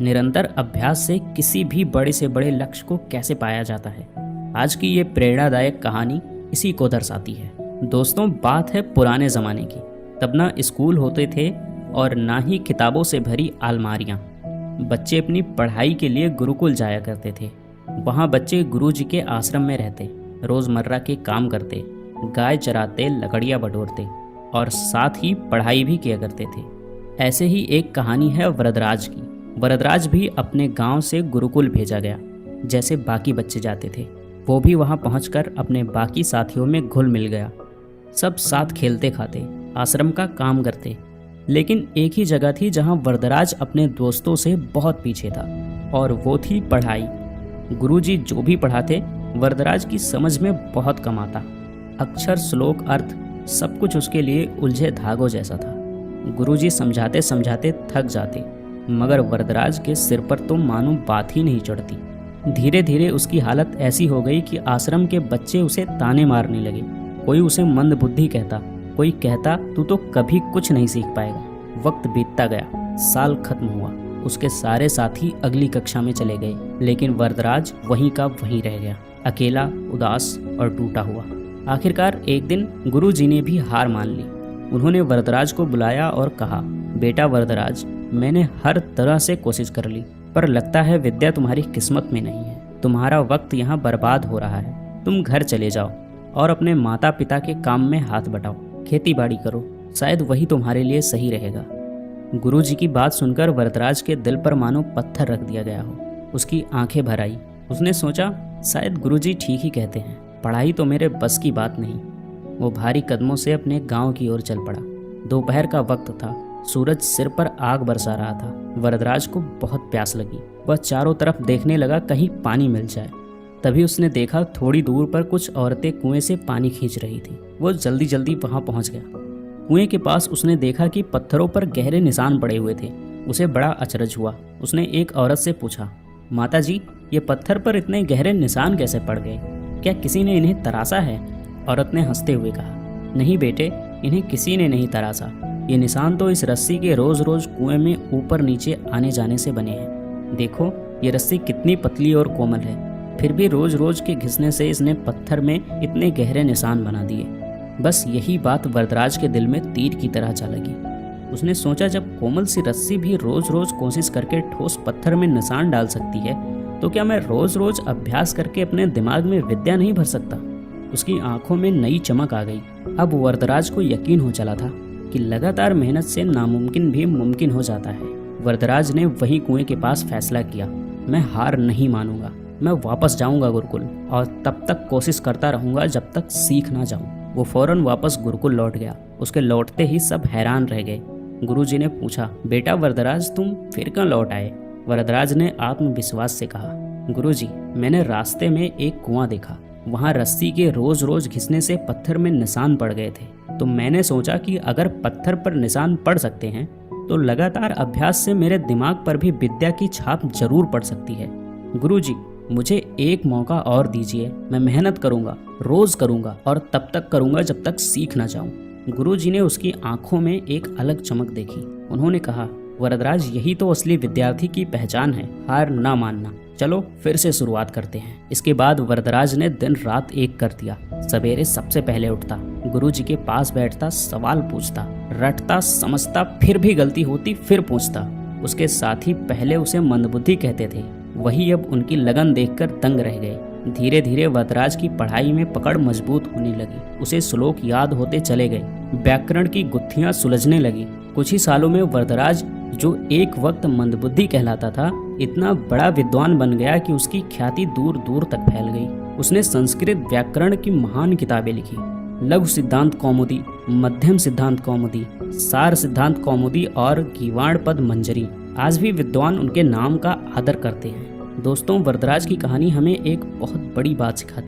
निरंतर अभ्यास से किसी भी बड़े से बड़े लक्ष्य को कैसे पाया जाता है। आज की ये प्रेरणादायक कहानी इसी को दर्शाती है। दोस्तों, बात है पुराने ज़माने की। तब ना स्कूल होते थे और ना ही किताबों से भरी अलमारियाँ। बच्चे अपनी पढ़ाई के लिए गुरुकुल जाया करते थे। वहाँ बच्चे गुरु जी के आश्रम में रहते, रोज़मर्रा के काम करते, गाय चराते, लकड़ियाँ बटोरते और साथ ही पढ़ाई भी किया करते थे। ऐसे ही एक कहानी है वरदराज की। वरदराज भी अपने गांव से गुरुकुल भेजा गया, जैसे बाकी बच्चे जाते थे। वो भी वहां पहुंचकर अपने बाकी साथियों में घुल मिल गया। सब साथ खेलते खाते, आश्रम का काम करते। लेकिन एक ही जगह थी जहां वरदराज अपने दोस्तों से बहुत पीछे था, और वो थी पढ़ाई। गुरुजी जो भी पढ़ाते वरदराज की समझ में बहुत कम आता। अक्षर, श्लोक, अर्थ सब कुछ उसके लिए उलझे धागों जैसा था। गुरुजी समझाते समझाते थक जाते, मगर वरदराज के सिर पर तो मानो बात ही नहीं चढ़ती। धीरे धीरे उसकी हालत ऐसी हो गई कि आश्रम के बच्चे उसे ताने मारने लगे। कोई उसे मंदबुद्धि कहता, कोई कहता तू तो कभी कुछ नहीं सीख पाएगा। वक्त बीतता गया, साल खत्म हुआ। उसके सारे साथी अगली कक्षा में चले गए, लेकिन वरदराज वहीं का वहीं रह गया, अकेला, उदास और टूटा हुआ। आखिरकार एक दिन गुरु जी ने भी हार मान ली। उन्होंने वरदराज को बुलाया और कहा, बेटा वरदराज, मैंने हर तरह से कोशिश कर ली, पर लगता है विद्या तुम्हारी किस्मत में नहीं है। तुम्हारा वक्त यहाँ बर्बाद हो रहा है। तुम घर चले जाओ और अपने माता पिता के काम में हाथ बटाओ, खेती बाड़ी करो, शायद वही तुम्हारे लिए सही रहेगा। गुरु जी की बात सुनकर वरदराज के दिल पर मानो पत्थर रख दिया गया हो। उसकी आंखें भर आई। उसने सोचा, शायद गुरु जी ठीक ही कहते हैं, पढ़ाई तो मेरे बस की बात नहीं। वो भारी कदमों से अपने गांव की ओर चल पड़ा। दोपहर का वक्त था, सूरज सिर पर आग बरसा रहा था। वरदराज को बहुत प्यास लगी। वह चारों तरफ देखने लगा, कहीं पानी मिल जाए। तभी उसने देखा थोड़ी दूर पर कुछ औरतें कुएं से पानी खींच रही थी। वो जल्दी जल्दी वहां पहुंच गया। कुएं के पास उसने देखा कि पत्थरों पर गहरे निशान पड़े हुए थे। उसे बड़ा अचरज हुआ। उसने एक औरत से पूछा, माता जी, ये पत्थर पर इतने गहरे निशान कैसे पड़ गए? क्या किसी ने इन्हें तराशा है? औरत ने हंसते हुए कहा, नहीं बेटे, इन्हें किसी ने नहीं तराशा। ये निशान तो इस रस्सी के रोज रोज कुएं में ऊपर नीचे आने जाने से बने हैं। देखो ये रस्सी कितनी पतली और कोमल है, फिर भी रोज रोज के घिसने से इसने पत्थर में इतने गहरे निशान बना दिए। बस यही बात वरदराज के दिल में तीर की तरह जा लगी। उसने सोचा, जब कोमल सी रस्सी भी रोज रोज कोशिश करके ठोस पत्थर में निशान डाल सकती है, तो क्या मैं रोज रोज अभ्यास करके अपने दिमाग में विद्या नहीं भर सकता? उसकी आंखों में नई चमक आ गई। अब वरदराज को यकीन हो चला था कि लगातार मेहनत से नामुमकिन भी मुमकिन हो जाता है। वरदराज ने वहीं कुएं के पास फैसला किया, मैं हार नहीं मानूंगा। मैं वापस जाऊंगा गुरुकुल और तब तक कोशिश करता रहूंगा जब तक सीख ना जाऊं। वो फौरन वापस गुरुकुल लौट गया। उसके लौटते ही सब हैरान रह गए। गुरुजी ने पूछा, बेटा वरदराज, तुम फिर क्यों लौट आए? वरदराज ने आत्मविश्वास से कहा, गुरुजी, मैंने रास्ते में एक कुआं देखा। वहाँ रस्सी के रोज रोज घिसने से पत्थर में निशान पड़ गए थे। तो मैंने सोचा कि अगर पत्थर पर निशान पड़ सकते हैं तो लगातार अभ्यास से मेरे दिमाग पर भी विद्या की छाप जरूर पड़ सकती है। गुरुजी, मुझे एक मौका और दीजिए। मैं मेहनत करूंगा, रोज करूंगा और तब तक करूंगा जब तक सीख ना जाऊं। गुरुजी ने उसकी आंखों में एक अलग चमक देखी। उन्होंने कहा, वरदराज, यही तो असली विद्यार्थी की पहचान है, हार ना मानना। चलो फिर से शुरुआत करते हैं। इसके बाद वरदराज ने दिन रात एक कर दिया। सवेरे सबसे पहले उठता, गुरुजी के पास बैठता, सवाल पूछता, रटता, समझता, फिर भी गलती होती फिर पूछता। उसके साथी पहले उसे मंदबुद्धि कहते थे, वही अब उनकी लगन देखकर दंग रह गए। धीरे धीरे वरदराज की पढ़ाई में पकड़ मजबूत होने लगी। उसे श्लोक याद होते चले गए, व्याकरण की गुत्थियां सुलझने लगी। कुछ ही सालों में वरदराज, जो एक वक्त मंदबुद्धि कहलाता था, इतना बड़ा विद्वान बन गया कि उसकी ख्याति दूर दूर तक फैल गई। उसने संस्कृत व्याकरण की महान किताबें लिखी, लघु सिद्धांत कौमुदी, मध्यम सिद्धांत कौमुदी, सार सिद्धांत कौमुदी और गीवाण पद मंजरी। आज भी विद्वान उनके नाम का आदर करते हैं। दोस्तों, वरदराज की कहानी हमें एक बहुत बड़ी बात सिखाती है।